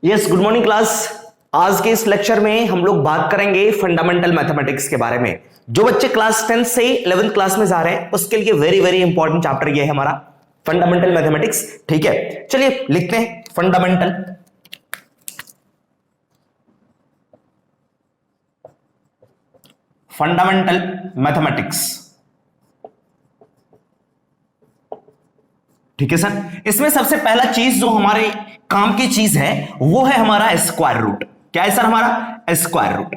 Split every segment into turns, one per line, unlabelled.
Yes, good morning class. आज के इस लेक्चर में हम लोग बात करेंगे फंडामेंटल मैथमेटिक्स के बारे में। जो बच्चे क्लास 10 से 11th क्लास में जा रहे हैं उसके लिए वेरी वेरी इंपॉर्टेंट चैप्टर ये है हमारा फंडामेंटल मैथमेटिक्स। ठीक है, चलिए लिखते हैं फंडामेंटल मैथमेटिक्स। ठीक है सर, इसमें सबसे पहला चीज जो हमारे काम की चीज है वो है हमारा स्क्वायर रूट। क्या है सर? हमारा स्क्वायर रूट।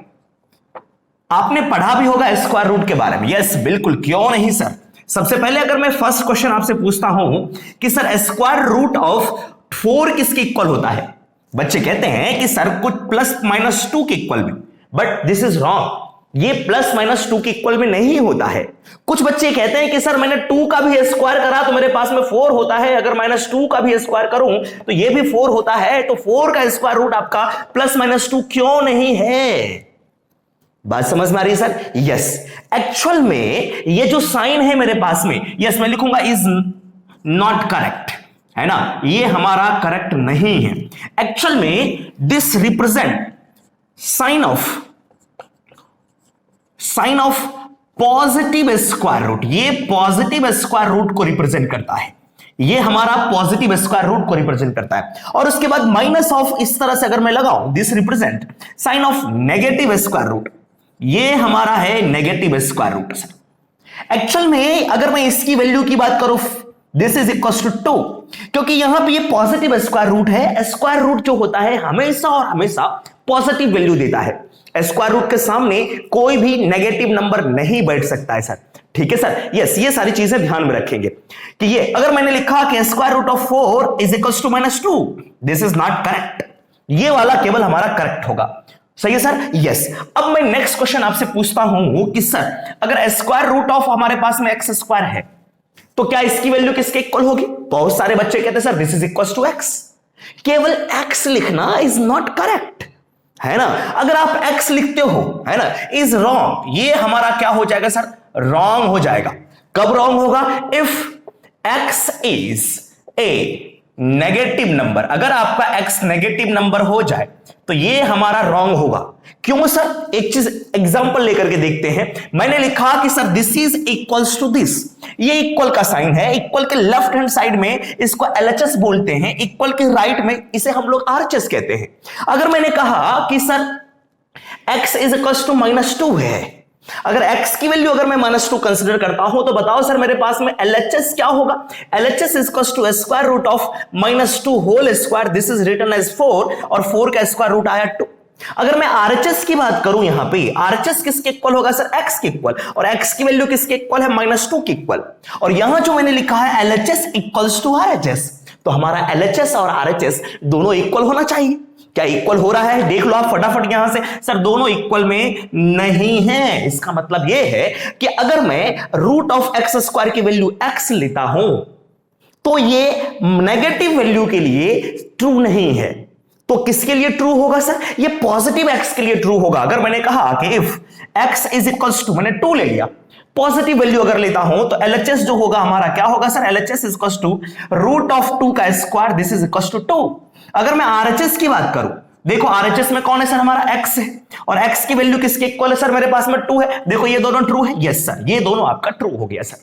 आपने पढ़ा भी होगा स्क्वायर रूट के बारे में। यस बिल्कुल, क्यों नहीं सर। सबसे पहले अगर मैं फर्स्ट क्वेश्चन आपसे पूछता हूं कि सर स्क्वायर रूट ऑफ 4 किसके इक्वल होता है? बच्चे कहते हैं कि सर कुछ प्लस माइनस 2 के इक्वल भी, बट दिस इज रॉन्ग। ये प्लस माइनस 2 के इक्वल में नहीं होता है। कुछ बच्चे कहते हैं कि सर मैंने 2 का भी स्क्वायर करा तो मेरे पास में 4 होता है, अगर माइनस 2 का भी स्क्वायर करूं तो ये भी 4 होता है, तो 4 का स्क्वायर रूट आपका प्लस माइनस 2 क्यों नहीं है? बात समझ में आ रही है सर? यस, एक्चुअल में ये जो साइन है मेरे पास में, यस मैं लिखूंगा इज नॉट करेक्ट, है ना, ये हमारा करेक्ट नहीं है। एक्चुअल में this represent sign of positive square root. ये पॉजिटिव स्क्वायर रूट को रिप्रेजेंट करता है, ये हमारा पॉजिटिव स्क्वायर रूट को रिप्रेजेंट करता है। और उसके बाद माइनस ऑफ, इस तरह से अगर मैं लगाऊं, this represent sign of negative square root. ये हमारा है negative square root sir. Actual में अगर मैं इसकी वैल्यू की बात करूं, दिस इज इक्वल टू 2, क्योंकि यहां पे ये पॉजिटिव स्क्वायर रूट है। स्क्वायर रूट जो होता है हमेशा और हमेशा पॉजिटिव वैल्यू देता है। स्क्वायर रूट के सामने कोई भी नेगेटिव नंबर नहीं बैठ सकता है सर। ठीक है सर, यस, ये सारी चीजें ध्यान में रखेंगे कि ये अगर मैंने लिखा कि square root of 4 is equal to -2, this is not correct. ये वाला केवल हमारा करेक्ट होगा। सही है सर? यस। अब मैं नेक्स्ट क्वेश्चन आपसे पूछता हूं कि सर अगर स्क्वायर रूट ऑफ हमारे पास में x स्क्वायर है तो क्या इसकी वैल्यू किसके इक्वल होगी? बहुत सारे बच्चे कहते हैं sir this is equal to x। केवल x लिखना इज नॉट करेक्ट, है ना। अगर आप x लिखते हो, है ना, इज रॉन्ग, ये हमारा क्या हो जाएगा सर? रॉन्ग हो जाएगा। कब रॉन्ग होगा? If x is a negative number. अगर आपका x नेगेटिव नंबर हो जाए तो ये हमारा रॉन्ग होगा। क्यों सर? एक चीज एग्जांपल लेकर के देखते हैं। मैंने लिखा कि sir this is equals to this. ये इक्वल का साइन है। इक्वल के लेफ्ट हैंड साइड में इसको LHS बोलते हैं, इक्वल के राइट में इसे हम लोग RHS कहते हैं। अगर मैंने कहा कि sir x is equals to -2 है, अगर x की वैल्यू अगर मैं -2 कंसीडर करता हूं तो बताओ सर मेरे पास में LHS क्या होगा? LHS is equal to square root of -2 whole square, this is written as 4, और 4 का स्क्वायर रूट आया 2। अगर मैं RHS की बात करूं, यहां पे RHS किसके इक्वल होगा सर? x के इक्वल, और x की वैल्यू किसके इक्वल है? -2 के इक्वल। और यहां जो मैंने लिखा है LHS इक्वल्स टू RHS, तो हमारा LHS और RHS दोनों इक्वल होना चाहिए। क्या इक्वल हो रहा है? देख लो आप फटाफट यहां से। सर दोनों इक्वल में नहीं है। इसका मतलब यह है कि अगर मैं रूट ऑफ x स्क्वायर की वैल्यू x लेता हूं तो ये नेगेटिव वैल्यू के लिए ट्रू नहीं है। तो किसके लिए ट्रू होगा सर? ये पॉजिटिव x के लिए ट्रू होगा। अगर मैंने कहा कि if x is equals to, मैंने 2 ले लिया, पॉजिटिव वैल्यू अगर लेता हूं तो LHS जो होगा हमारा क्या होगा sir? LHS is equals to root of 2 का square, this is equals to 2। अगर मैं RHS की बात करूं, देखो RHS में कौन है सर? हमारा x है, और x की वैल्यू किसके इक्वल है सर? मेरे पास में 2 है। देखो ये दोनों ट्रू है। यस सर, ये दोनों आपका ट्रू हो गया sir.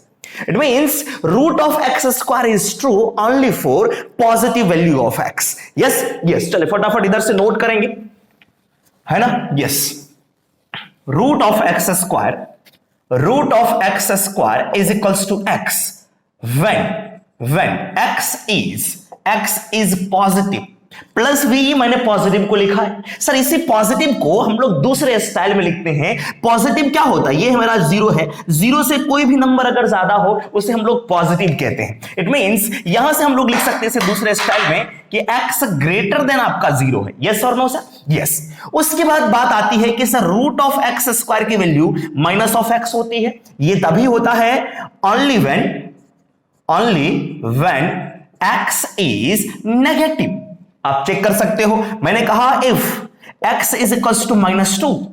It means root of x square is true only for positive value of x। Yes yes, चले फटाफट इधर से नोट करेंगे, है ना। Yes, root of x square is equals to x when x is positive plus v। मैंने positive को लिखा है सर। इसी पॉजिटिव को हम लोग दूसरे स्टाइल में लिखते हैं। पॉजिटिव क्या होता है? ये मेरा 0 है, 0 से कोई भी नंबर अगर ज्यादा हो उसे हम लोग पॉजिटिव कहते हैं। इट मींस यहां से हम लोग लिख सकते हैं दूसरे स्टाइल में कि x ग्रेटर देन आपका 0 है। यस और नो सर? यस। उसके बाद बात आती है कि sir root of x square की वैल्यू माइनस ऑफ x होती है। ये तभी होता है only when x is negative. आप चेक कर सकते हो, मैंने कहा if x is equal to -2,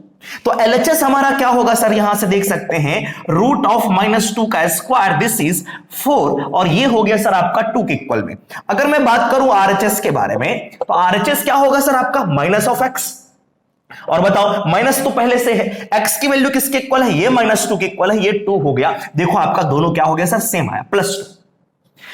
तो LHS हमारा क्या होगा सर, यहां से देख सकते हैं रूट ऑफ -2 का स्क्वायर, दिस इज 4, और ये हो गया सर आपका 2 के इक्वल में। अगर मैं बात करूं RHS के बारे में, तो RHS क्या होगा सर आपका -(x), और बताओ माइनस तो पहले से है, x की वैल्यू किसके इक्वल है, ये -2 के इक्वल है, ये 2 हो गया। देखो आपका दोनों क्या हो गया सर, सेम आया, +2।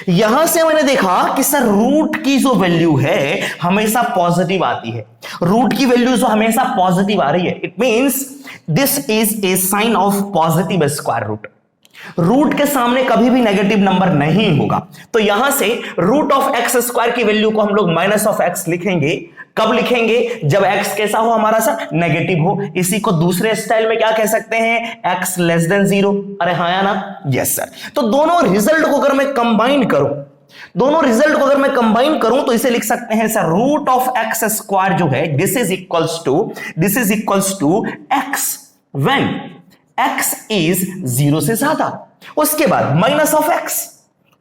यहां से मैंने देखा कि सर रूट की जो वैल्यू है हमेशा पॉजिटिव आती है, रूट की वैल्यू जो हमेशा पॉजिटिव आ रही है, it means this is a sign of positive square root. Root के सामने कभी भी नेगेटिव नंबर नहीं होगा, तो यहां से रूट ऑफ एक्स स्क्वायर की वैल्यू को हम लोग -(x) लिखेंगे। कब लिखेंगे, जब x कैसा हो हमारा सर, नेगेटिव हो। इसी को दूसरे स्टाइल में क्या कह सकते हैं, x <0। अरे हाँ या ना, यस सर। तो दोनों रिजल्ट को अगर मैं कंबाइन करूं, तो इसे लिख सकते हैं sir root of x square जो है this is equals to x when x is 0 से ज्यादा। उसके बाद -(x)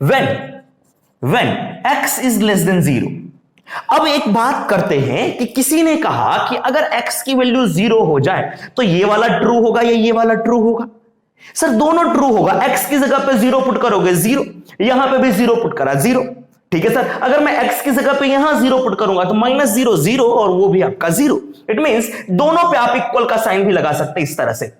व्हेन x इज <0। अब एक बात करते हैं कि किसी ने कहा कि अगर x की वैल्यू 0 हो जाए तो ये वाला ट्रू होगा या ये वाला ट्रू होगा। सर दोनों ट्रू होगा, x की जगह पे 0 पुट करोगे 0, यहां पे भी 0 पुट करा 0, ठीक है सर। अगर मैं x की जगह पे यहां 0 पुट करूंगा तो -0 0 और वो भी आपका 0। इट मींस दोनों पे आप इक्वल का साइन भी लगा सकते हैं इस तरह से।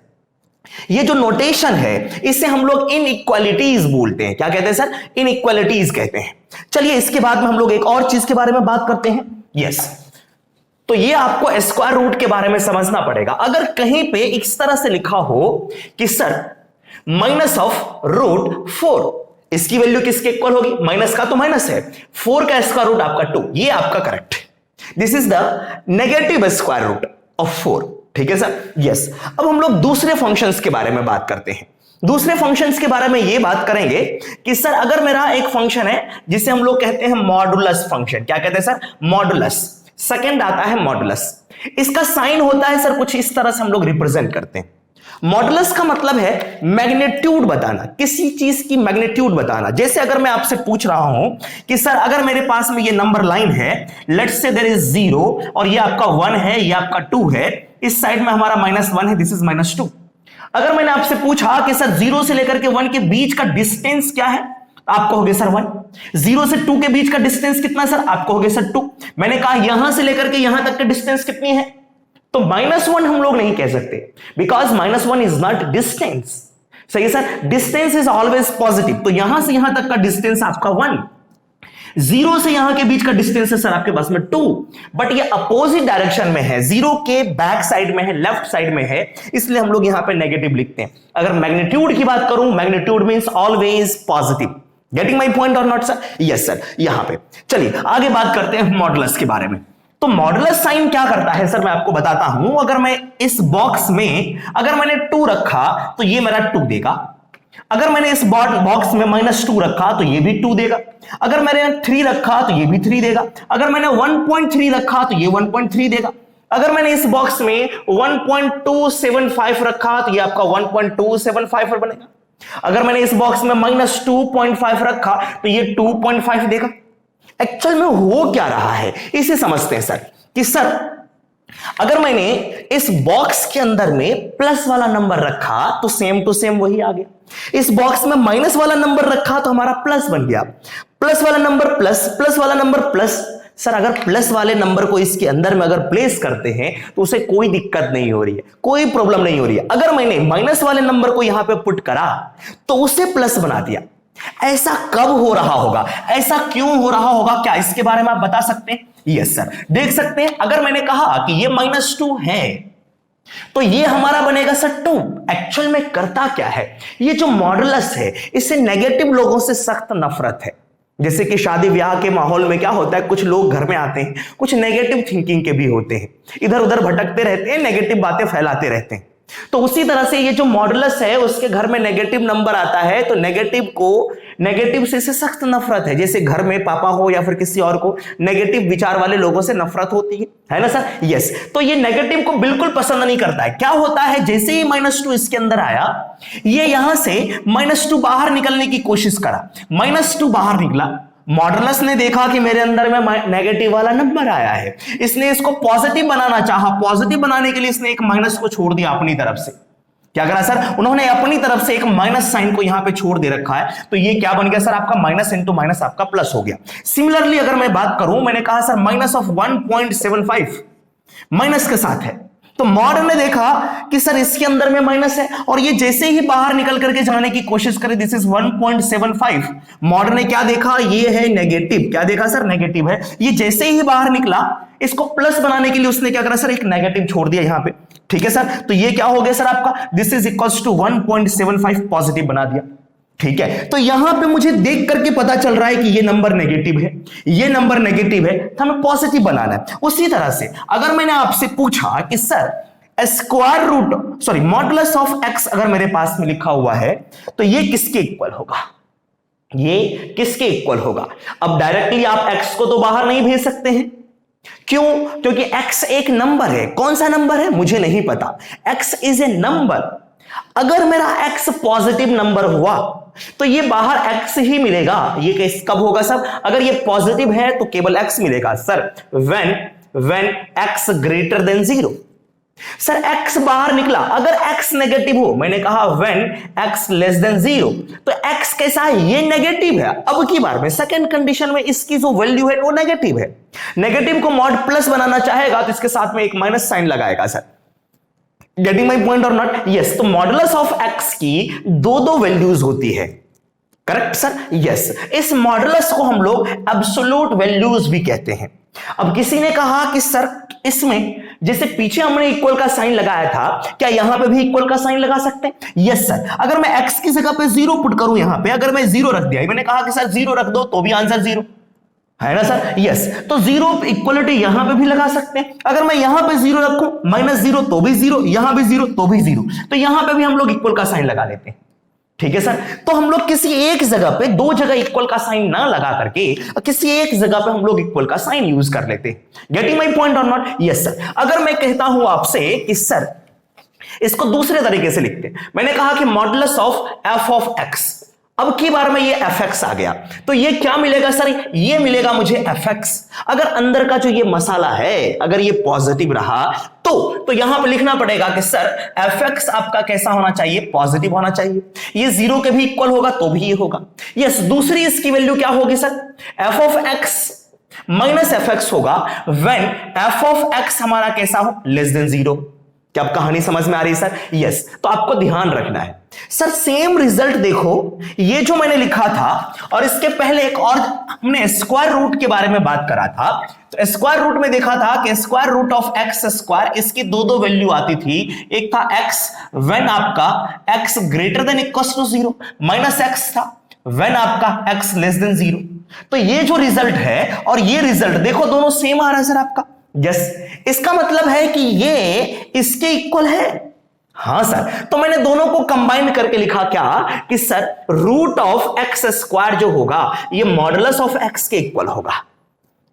ये जो नोटेशन है इसे हम लोग इनइक्वालिटीज बोलते हैं। क्या कहते हैं सर, इनइक्वालिटीज कहते हैं। चलिए इसके बाद में हम लोग एक और चीज के बारे में बात करते हैं। यस, तो ये आपको स्क्वायर रूट के बारे में समझना पड़ेगा। अगर कहीं पे इस तरह से लिखा हो कि सर -(√4), इसकी वैल्यू किसके इक्वल होगी, माइनस का तो माइनस है, 4 का स्क्वायर रूट आपका 2, ये आपका करेक्ट है। This is the negative square root of 4, ठीक है सर। यस, अब हम लोग दूसरे फंक्शंस के बारे में बात करते हैं। दूसरे फंक्शंस के बारे में ये बात करेंगे कि सर अगर मेरा एक फंक्शन है जिसे हम लोग कहते हैं मॉडुलस फंक्शन। क्या कहते हैं सर, मॉडुलस। सेकंड आता है मॉडुलस। इसका साइन होता है सर कुछ इस तरह से हम लोग रिप्रेजेंट करते हैं। मॉडुलस का मतलब है मैग्नीट्यूड बताना, किसी चीज की मैग्नीट्यूड बताना। जैसे अगर मैं आपसे पूछ रहा हूं कि सर अगर मेरे पास में ये नंबर लाइन है, लेट्स से देयर इज 0 और ये आपका 1 है, ये आपका 2 है, इस साइड में हमारा -1 है, दिस इज -2। अगर मैंने आपसे पूछा कि सर 0 से लेकर के 1 के बीच का डिस्टेंस क्या है, आप कहोगे सर 1। 0 से 2 के बीच का डिस्टेंस कितना सर, आप कहोगे सर 2। मैंने कहा यहां से लेकर के यहां तक का डिस्टेंस कितनी है, तो -1 हम लोग नहीं कह सकते, बिकॉज -1 इज नॉट डिस्टेंस। सही है sir, distance is always positive. तो यहां से यहां तक का डिस्टेंस आपका 1, 0 से यहां के बीच का डिस्टेंस है सर आपके पास में 2, बट ये अपोजिट डायरेक्शन में है, 0 के बैक साइड में है, लेफ्ट साइड में है, इसलिए हम लोग यहां पे नेगेटिव लिखते हैं। अगर मैग्नीट्यूड की बात करूं, magnitude means always positive. Getting my point or not sir, yes sir. यहां पे चलिए आगे बात करते हैं मॉडुलस के बारे में। तो मॉडुलस साइन क्या करता है सर, मैं आपको बताता हूं। अगर मैं इस बॉक्स में अगर मैंने 2 रखा तो ये मेरा 2 देगा। अगर मैंने इस बॉक्स में -2 रखा तो ये भी 2 देगा। अगर मैंने 3 रखा तो ये भी 3 देगा। अगर मैंने 1.3 रखा तो ये 1.3 देगा। अगर मैंने इस बॉक्स में 1.275 रखा तो ये आपका 1.275 बनेगा। अगर मैंने इस बॉक्स में -2.5 रखा तो ये 2.5 देगा। एक्चुअल में हो क्या रहा है इसे समझते हैं सर, कि सर अगर मैंने इस बॉक्स के अंदर में प्लस वाला नंबर रखा तो सेम टू सेम वही आ गया। इस बॉक्स में माइनस वाला नंबर रखा तो हमारा प्लस बन गया। प्लस वाला नंबर प्लस, प्लस वाला नंबर प्लस। सर अगर प्लस वाले नंबर को इसके अंदर में अगर प्लेस करते हैं तो उसे कोई दिक्कत नहीं हो रही है, कोई प्रॉब्लम नहीं हो रही है। अगर मैंने माइनस वाले नंबर को यहां पे पुट करा तो उसे प्लस बना दिया। ऐसा कब हो रहा होगा, ऐसा क्यों हो रहा होगा, क्या इसके बारे में आप बता सकते हैं? यस सर, देख सकते हैं। अगर मैंने कहा कि ये -2 है तो ये हमारा बनेगा सर 2। एक्चुअल में करता क्या है, ये जो मॉडुलस है इससे नेगेटिव लोगों से सख्त नफरत है। जैसे कि शादी ब्याह के माहौल में क्या होता है, कुछ लोग घर में आते हैं, कुछ नेगेटिव थिंकिंग के भी होते हैं, इधर उधर भटकते रहते हैं, नेगेटिव बातें फैलाते रहते हैं। तो उसी तरह से ये जो मॉडुलस है उसके घर में नेगेटिव नंबर आता है तो नेगेटिव से सख्त नफरत है। जैसे घर में पापा हो या फिर किसी और को नेगेटिव विचार वाले लोगों से नफरत होती है ना सर? यस, तो ये नेगेटिव को बिल्कुल पसंद नहीं करता है। क्या होता है, जैसे ही -2 इसके अंदर आया, ये यहां से -2 बाहर निकलने की कोशिश करा, -2 बाहर निकला, मॉडुलस ने देखा कि मेरे अंदर में नेगेटिव वाला नंबर आया है, इसने इसको पॉजिटिव बनाना चाहा। पॉजिटिव बनाने के लिए इसने एक माइनस को छोड़ दिया अपनी तरफ से। क्या करा सर, उन्होंने अपनी तरफ से एक माइनस साइन को यहां पे छोड़ दे रखा है, तो ये क्या बन गया सर, आपका माइनस इंटू माइनस आपका प्लस हो गया। सिमिलरली अगर मैं बात करूं, मैंने कहा सर माइनस ऑफ 1.75 माइनस के साथ है, तो मॉड ने देखा कि सर इसके अंदर में माइनस है, और ये जैसे ही बाहर निकल करके जाने की कोशिश करे, दिस इज 1.75, मॉड ने क्या देखा, ये है नेगेटिव। क्या देखा सर, नेगेटिव है। ये जैसे ही बाहर निकला, इसको प्लस बनाने के लिए उसने क्या करा सर, एक नेगेटिव छोड़ दिया यहां पे। ठीक है सर, तो ये क्या हो गया सर आपका, this is equals to 1.75 positive बना दिया। ठीक है, तो यहां पे मुझे देख करके पता चल रहा है कि ये नंबर नेगेटिव है, ये नंबर नेगेटिव है, तो हमें पॉजिटिव बनाना है। उसी तरह से अगर मैंने आपसे पूछा कि sir square root sorry modulus of x अगर मेरे पास में लिखा हुआ है, तो ये किसके इक्वल होगा, ये किसके इक्वल होगा। अब डायरेक्टली आप एक्स को तो बाहर नहीं भेज सकते हैं, क्यों, क्योंकि एक्स एक नंबर है। कौन सा नंबर है मुझे नहीं पता, एक्स इज ए नंबर। अगर मेरा एक्स पॉजिटिव नंबर हुआ तो ये बाहर एक्स ही मिलेगा। ये कब होगा सर, अगर ये पॉजिटिव है तो केवल एक्स मिलेगा sir, when X greater than 0। Sir x बाहर निकला, अगर एक्स नेगेटिव हो, मैंने कहा व्हेन एक्स लेस देन 0, तो एक्स कैसा है, ये नेगेटिव है। अब की बार में सेकंड कंडीशन में इसकी जो वैल्यू है वो नेगेटिव है। नेगेटिव को मॉड प्लस बनाना चाहेगा तो इसके साथ में एक माइनस साइन लगाएगा sir. Getting my point or not, yes. तो मॉडुलस ऑफ एक्स की दो वैल्यूज होती है, करेक्ट सर, यस। इस मॉडुलस को हम लोग एब्सोल्यूट वैल्यूज भी कहते हैं। अब किसी ने कहा कि सर इसमें जैसे पीछे हमने इक्वल का साइन लगाया था, क्या यहां पे भी इक्वल का साइन लगा सकते हैं, यस सर। अगर मैं एक्स की जगह पे 0 पुट करूं, यहां पे अगर मैं 0 रख दिया, मैंने कहा कि सर 0 रख दो तो भी आंसर 0 है ना सर, यस। तो 0 इक्वलिटी यहां पे भी लगा सकते हैं। अगर मैं यहां पे 0 रखूं, -0 तो भी 0, यहां भी 0 तो भी 0, तो यहां पे भी हम लोग इक्वल का साइन लगा लेते हैं। ठीक है सर, तो हम लोग किसी एक जगह पे दो जगह इक्वल का साइन ना लगा करके किसी एक जगह पे हम लोग इक्वल का साइन यूज कर लेते हैं। Getting my point or not, yes sir. अगर मैं कहता हूं आपसे कि सर इसको दूसरे तरीके से लिखते हैं, मैंने कहा कि modulus of F of x, अब की बार में ये एफ एक्स आ गया, तो ये क्या मिलेगा सर, ये मिलेगा मुझे एफ एक्स। अगर अंदर का जो ये मसाला है अगर ये पॉजिटिव रहा तो यहां पे लिखना पड़ेगा कि सर एफ एक्स आपका कैसा होना चाहिए, पॉजिटिव होना चाहिए। ये 0 के भी इक्वल होगा तो भी ये होगा, यस। दूसरी इसकी वैल्यू क्या होगी sir, F of x minus F x होगा व्हेन एफ ऑफ एक्स हमारा कैसा हो, लेस देन 0। क्या आप कहानी समझ में आ रही है सर, यस। तो आपको ध्यान रखना है सर, सेम रिजल्ट देखो, ये जो मैंने लिखा था और इसके पहले एक और हमने स्क्वायर रूट के बारे में बात करा था। तो स्क्वायर रूट में देखा था कि square root of x square, इसकी दो वैल्यू आती थी। एक था एक्स व्हेन आपका x greater than equal to 0, minus x था व्हेन आपका एक्स लेस देन 0। तो ये जो रिजल्ट है और ये रिजल्ट देखो दोनों सेम आ रहा है सर आपका, यस। इसका मतलब है कि ये इसके इक्वल है, हां सर। तो मैंने दोनों को कंबाइन करके लिखा क्या कि sir root of x square जो होगा ये मॉडुलस ऑफ एक्स के इक्वल होगा।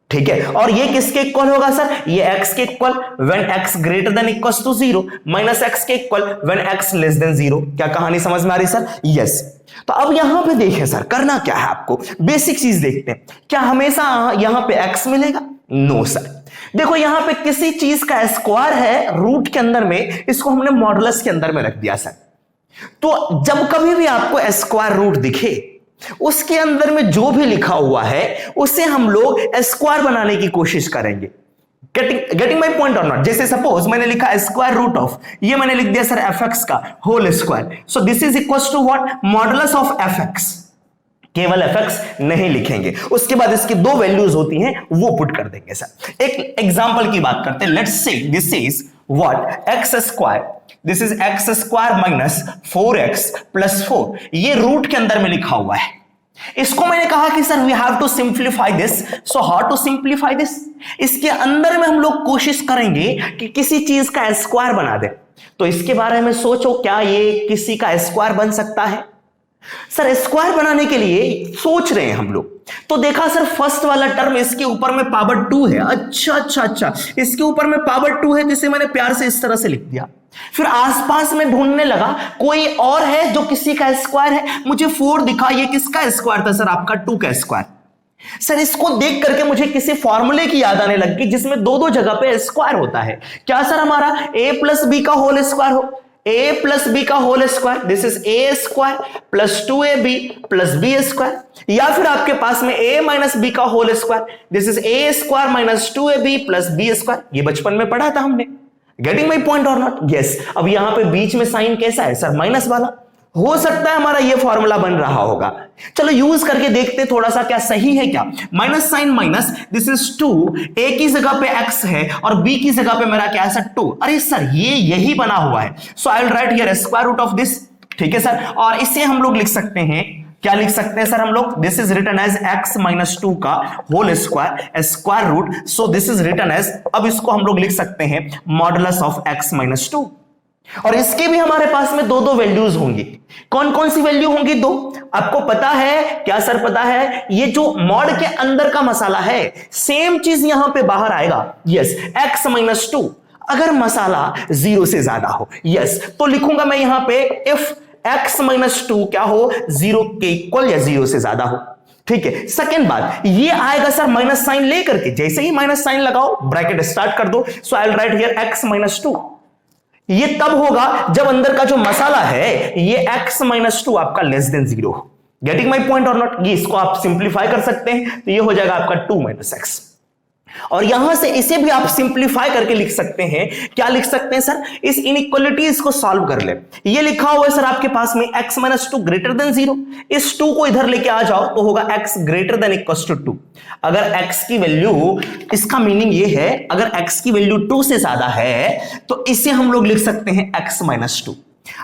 ठीक है, और ये किसके इक्वल होगा सर, ये एक्स के equal when X greater than equal to 0, minus X के equal when X less than 0। क्या कहानी समझ में आ रही सर, यस। तो अब यहां पे देखें सर, करना क्या है आपको, बेसिक चीज देखते हैं। क्या हमेशा यहां पे एक्स मिलेगा, नो सर। देखो यहां पे किसी चीज का स्क्वायर है रूट के अंदर में, इसको हमने मॉडुलस के अंदर में रख दिया सर। तो जब कभी भी आपको स्क्वायर रूट दिखे, उसके अंदर में जो भी लिखा हुआ है उसे हम लोग स्क्वायर बनाने की कोशिश करेंगे। Getting my point or not. जैसे सपोज मैंने लिखा स्क्वायर रूट ऑफ, ये मैंने लिख दिया सर एफ एक्स का whole square, so this is equal to what, modulus of f x. केवल एफ एक्स नहीं लिखेंगे, उसके बाद इसकी दो वैल्यूज होती हैं वो पुट कर देंगे सर। एक एग्जांपल की बात करते हैं, let's say this is what, x square, this is x square minus 4x plus 4, ये रूट के अंदर में लिखा हुआ है। इसको मैंने कहा कि sir we have to simplify this, so how to simplify this, इसके अंदर में हम लोग कोशिश करेंगे कि किसी चीज का स्क्वायर बना दे। तो इसके बारे में सोचो, क्या ये किसी का स्क्वायर बन सकता है सर? स्क्वायर बनाने के लिए सोच रहे हैं हम लोग, तो देखा सर फर्स्ट वाला टर्म इसके ऊपर में पावर 2 है, अच्छा, इसके ऊपर में पावर 2 है, जिसे मैंने प्यार से इस तरह से लिख दिया। फिर आसपास में ढूंढने लगा कोई और है जो किसी का स्क्वायर है, मुझे 4 दिखा, ये किसका स्क्वायर था सर? आपका 2 का स्क्वायर। सर इसको देख करके मुझे किसी फॉर्मूले की याद आने लगी जिसमें दो दो जगह पे स्क्वायर होता है। क्या सर? हमारा a प्लस बी का होल स्क्वायर हो, a प्लस बी का whole square, this is a square plus 2ab plus b square, या फिर आपके पास में a माइनस बी का whole square, this is a square minus 2ab plus b square. ये बचपन में पढ़ा था हमने। Getting my point or not? Yes. अब यहां पे बीच में साइन कैसा है सर? माइनस वाला। हो सकता है हमारा ये फॉर्मूला बन रहा होगा। चलो यूज करके देखते थोड़ा सा क्या सही है क्या। Minus sign minus, this is 2, a की जगह पे x है और b की जगह पे मेरा क्या है सर? 2। अरे सर ये यही बना हुआ है, so I will write here square root of this. ठीक है सर, और इससे हम लोग लिख सकते हैं, क्या लिख सकते हैं सर हम लोग? This is written as x minus 2 का whole square square root, so this is written as, अब इसको हम लोग लिख सकते हैं मॉडुलस ऑफ x माइनस 2। और इसके भी हमारे पास में दो दो वैल्यूज होंगी। कौन कौन सी वैल्यू होंगी? दो। आपको पता है क्या सर? पता है ये जो मॉड के अंदर का मसाला है सेम चीज यहां पे बाहर आएगा। यस, x माइनस 2 अगर मसाला 0 से ज्यादा हो, यस, तो लिखूंगा मैं यहां पे इफ x माइनस 2 क्या हो? 0 के इक्वल या 0 से ज्यादा हो। ठीक है। सेकेंड बात, ये आएगा सर माइनस साइन लेकर के, जैसे ही माइनस साइन लगाओ ब्रैकेट स्टार्ट कर दो, so I will write here x minus 2। ये तब होगा जब अंदर का जो मसाला है ये x माइनस 2 आपका less than 0। Getting my point or not? ये इसको आप सिंप्लीफाई कर सकते हैं, तो ये हो जाएगा आपका 2 माइनस एक्स। और यहां से इसे भी आप सिंप्लीफाई करके लिख सकते हैं। क्या लिख सकते हैं सर? इस इनइक्वालिटीज को सॉल्व कर ले। ये लिखा हुआ है सर आपके पास में x माइनस 2 ग्रेटर देन 0। इस 2 को इधर लेके आ जाओ तो होगा x greater than equals to 2। अगर x की वैल्यू, इसका मीनिंग ये है अगर x की वैल्यू 2 से ज्यादा है तो इसे हम लोग लिख सकते हैं x माइनस 2।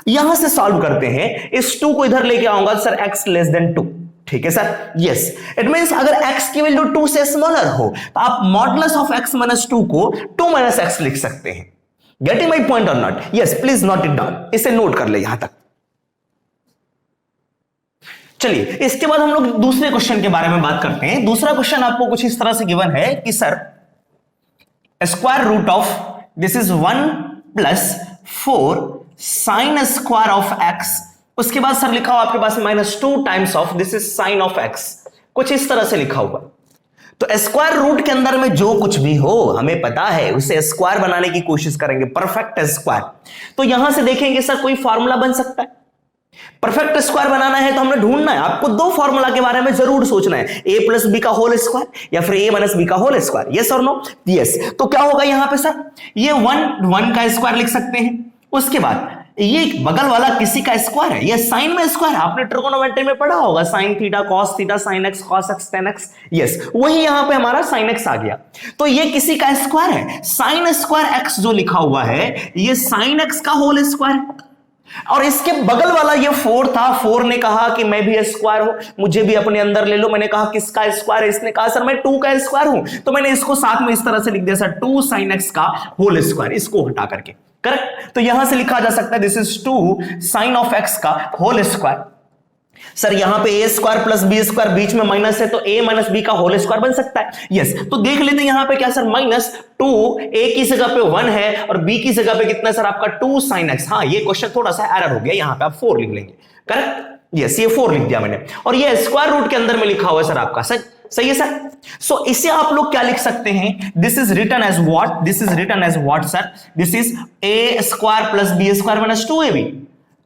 यहां से सॉल्व करते हैं, इस 2 को इधर लेके आऊंगा सर x लेस देन 2। ठीक है सर? यस, इट मींस अगर x की वैल्यू 2 से स्मॉलर हो तो आप मॉडुलस ऑफ x माइनस 2 को 2 माइनस x लिख सकते हैं। Getting my point or not? Yes, please note it down, इसे नोट कर ले यहां तक। चलिए इसके बाद हम लोग दूसरे क्वेश्चन के बारे में बात करते हैं। दूसरा क्वेश्चन आपको कुछ इस तरह से गिवन है कि sir square root of, this is 1 plus 4 sine square of x, उसके बाद सर लिखा हुआ आपके पास -2 times of, this is sine of x, कुछ इस तरह से लिखा हुआ। तो स्क्वायर रूट के अंदर में जो कुछ भी हो हमें पता है उसे स्क्वायर बनाने की कोशिश करेंगे, परफेक्ट स्क्वायर। तो यहां से देखेंगे सर कोई फॉर्मूला बन सकता है। परफेक्ट स्क्वायर बनाना है तो हमने ढूंढना है, आपको दो फॉर्मूला के बारे में जरूर सोचना है, a प्लस बी का होल स्क्वायर या फिर a माइनस बी का होल स्क्वायर। यस और नो? यस। तो क्या होगा यहां पे सर? ये 1 का स्क्वायर लिख सकते हैं, उसके बाद ये बगल वाला किसी का स्क्वायर है, ये साइन में स्क्वायर है, आपने ट्रिगोनोमेट्री में पढ़ा होगा, sine theta cos theta sine x cos x ten x. Yes, वही यहां पे हमारा साइन एक्स आ गया। तो ये किसी का स्क्वायर है, साइन स्क्वायर एक्स जो लिखा हुआ है ये साइन एक्स का होल स्क्वायर है। और इसके बगल वाला ये 4 था, 4 ने कहा कि मैं भी स्क्वायर हूं, मुझे भी अपने अंदर ले लो। मैंने कहा किसका स्क्वायर है? इसने कहा सर मैं 2 का स्क्वायर हूं, तो मैंने इसको साथ में इस तरह से लिख दिया सर 2 साइन एक्स का होल स्क्वायर, इसको हटा करके। करेक्ट? तो यहां से लिखा जा सकता है this is 2 sign of X का होल स्क्वायर। सर यहां पे a square plus B square, बीच में माइनस है तो a माइनस बी का होल स्क्वायर बन सकता है। यस, तो देख लेते हैं यहां पे क्या सर, -2 a की जगह पे 1 है और b की जगह पे कितना सर आपका 2 साइन एक्स। हाँ, ये क्वेश्चन थोड़ा सा एरर हो गया, यहां पे आप 4 लिख लेंगे। करेक्ट? यस, ये 4 लिख दिया मैंने, और ये स्क्वायर रूट के अंदर में लिखा हुआ है सर आपका। सही है सर? सो इसे आप लोग क्या लिख सकते हैं? This is written as what? This is written as what sir? This is a square plus B square minus 2ab।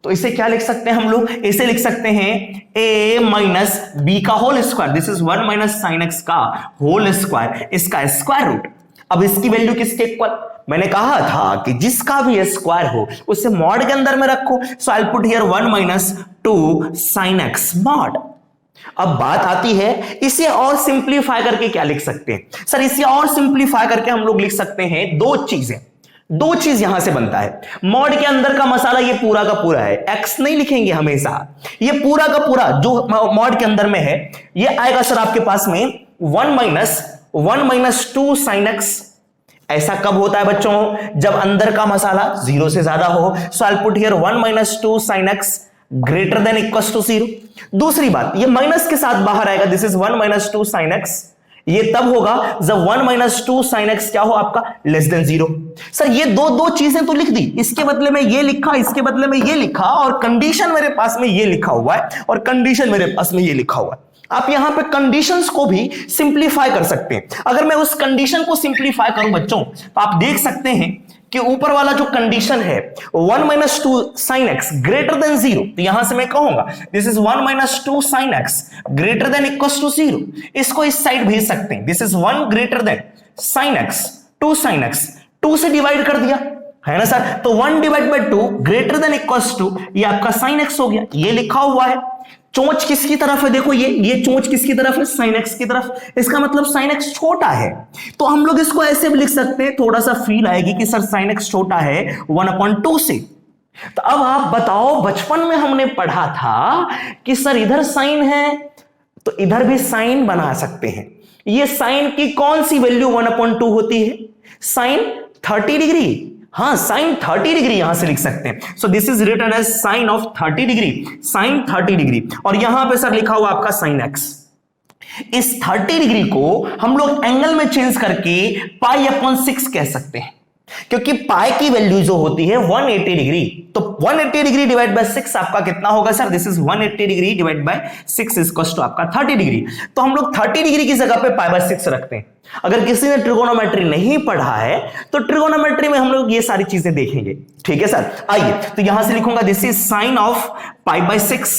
तो इसे क्या लिख सकते हैं हम लोग? इसे लिख सकते हैं a माइनस बी का whole square, this is 1 minus sine x का होल स्क्वायर, इसका स्क्वायर रूट। अब इसकी वैल्यू किसके इक्वल? मैंने कहा था कि जिसका भी स्क्वायर हो उसे मॉड के अंदर में रखो, so I put here 1 minus 2 sign X mod. अब बात आती है इसे और सिंप्लीफाई करके क्या लिख सकते हैं? सर इसे और सिंप्लीफाई करके हम लोग लिख सकते हैं दो चीज यहां से बनता है। मॉड के अंदर का मसाला ये पूरा का पूरा है, x नहीं लिखेंगे हमेशा, ये पूरा का पूरा जो मॉड के अंदर में है ये आएगा सर आपके पास में 1 माइनस 2 साइन एक्स। ऐसा कब होता है बच्चों? जब अंदर का मसाला 0 से ज्यादा हो। So I put here 1 minus 2 sine x greater than equals to 0। दूसरी बात, ये माइनस के साथ बाहर आएगा, this is 1 minus 2 sign X. ये तब होगा जब 1 माइनस 2 साइन एक्स क्या हो आपका? Less than 0। सर ये दो चीजें तो लिख दी, इसके बदले में ये लिखा, इसके बदले में ये लिखा, और कंडीशन मेरे पास में ये लिखा हुआ है और कंडीशन मेरे पास में ये लिखा हुआ है। आप यहां पे कंडीशंस को भी सिंप्लीफाई कर सकते हैं। अगर मैं उस कंडीशन को सिंप्लीफाई करूं बच्चों, तो आप देख सकते हैं कि ऊपर वाला जो कंडीशन है 1 minus 2 sine x greater than 0, तो यहां से मैं कहूंगा this is 1 minus 2 sine x greater than equals to 0। इसको इस साइड भेज सकते हैं, this is 1 greater than sine x 2 sign x, 2 से डिवाइड कर दिया है ना सर, तो 1 divide by 2 greater than equals to ये आपका साइन एक्स हो गया। ये लिखा हुआ है, चोंच किसकी तरफ है, देखो ये चोंच किसकी तरफ है, साइन एक्स की तरफ, इसका मतलब साइन एक्स छोटा है। तो हम लोग इसको ऐसे भी लिख सकते हैं, थोड़ा सा फील आएगी कि सर साइन एक्स छोटा है 1/2 से। तो अब आप बताओ, बचपन में हमने पढ़ा था कि सर इधर साइन है तो इधर भी साइन बना सकते हैं। ये साइन की कौन सी वैल्यू 1/2 होती है, साइन 30 डिग्री। हाँ, साइन 30 डिग्री यहां से लिख सकते हैं। So this is written as sine of 30 degree, sine 30 degree. और यहां पे सर लिखा हुआ आपका साइन एक्स। इस 30 डिग्री को हम लोग एंगल में चेंज करके π/6 कह सकते हैं, क्योंकि पाई की वैल्यू जो होती है 180 डिग्री, तो 180 डिग्री डिवाइड बाय 6 आपका कितना होगा sir, this is 180 degree divide by 6 equals to आपका 30 डिग्री। तो हम लोग 30 डिग्री की जगह पे π/6 रखते हैं। अगर किसी ने ट्रिगोनोमेट्री नहीं पढ़ा है तो ट्रिगोनोमेट्री में हम लोग ये सारी चीजें देखेंगे, ठीक है सर। आइए, तो यहां से लिखूंगा दिस इज साइन ऑफ π/6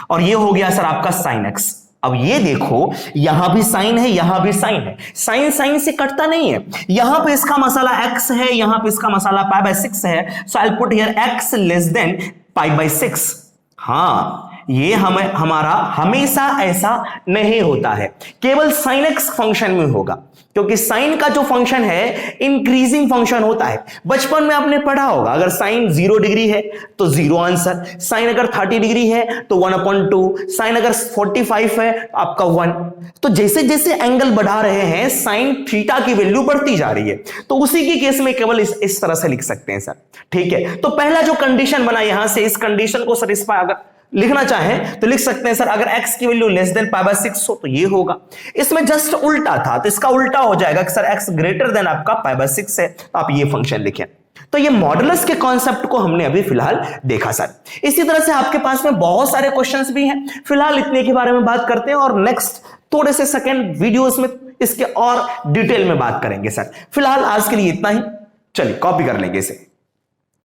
और ये हो गया सर आपका साइन एक्स। अब ये देखो, यहां भी साइन है, यहां भी साइन है, साइन साइन से कटता नहीं है। यहां पे इसका मसाला x है, यहां पे इसका मसाला π/6 है, so I will put here x less than π/6। हाँ, ये हमारा हमेशा ऐसा नहीं होता है, केवल साइन एक्स फंक्शन में होगा, क्योंकि साइन का जो फंक्शन है इंक्रीजिंग फंक्शन होता है। बचपन में आपने पढ़ा होगा, अगर साइन 0 डिग्री है तो 0 आंसर, साइन अगर 30 डिग्री है तो 1/2, साइन अगर 45 है आपका 1। तो जैसे जैसे एंगल बढ़ा रहे हैं साइन थीटा की वैल्यू बढ़ती जा रही है, तो उसी के केस में केवल इस तरह से लिख सकते हैं सर, ठीक है। तो पहला जो कंडीशन बना यहां से, इस कंडीशन को सेटिस्फाई अगर लिखना चाहें तो लिख सकते हैं सर, अगर x की वैल्यू लेस देन π/6 हो तो ये होगा। इसमें जस्ट उल्टा था तो इसका उल्टा हो जाएगा कि सर x ग्रेटर देन आपका π/6 है, तो आप ये फंक्शन लिखें। तो ये मॉडुलस के कॉन्सेप्ट को हमने अभी फिलहाल देखा सर। इसी तरह से आपके पास में बहुत सारे क्वेश्चंस भी हैं, फिलहाल इतने के बारे में बात करते हैं और नेक्स्ट थोड़े से सेकंड वीडियोस में इसके और डिटेल में बात करेंगे सर। फिलहाल आज के लिए इतना ही, चलिए कॉपी कर लेंगे इसे।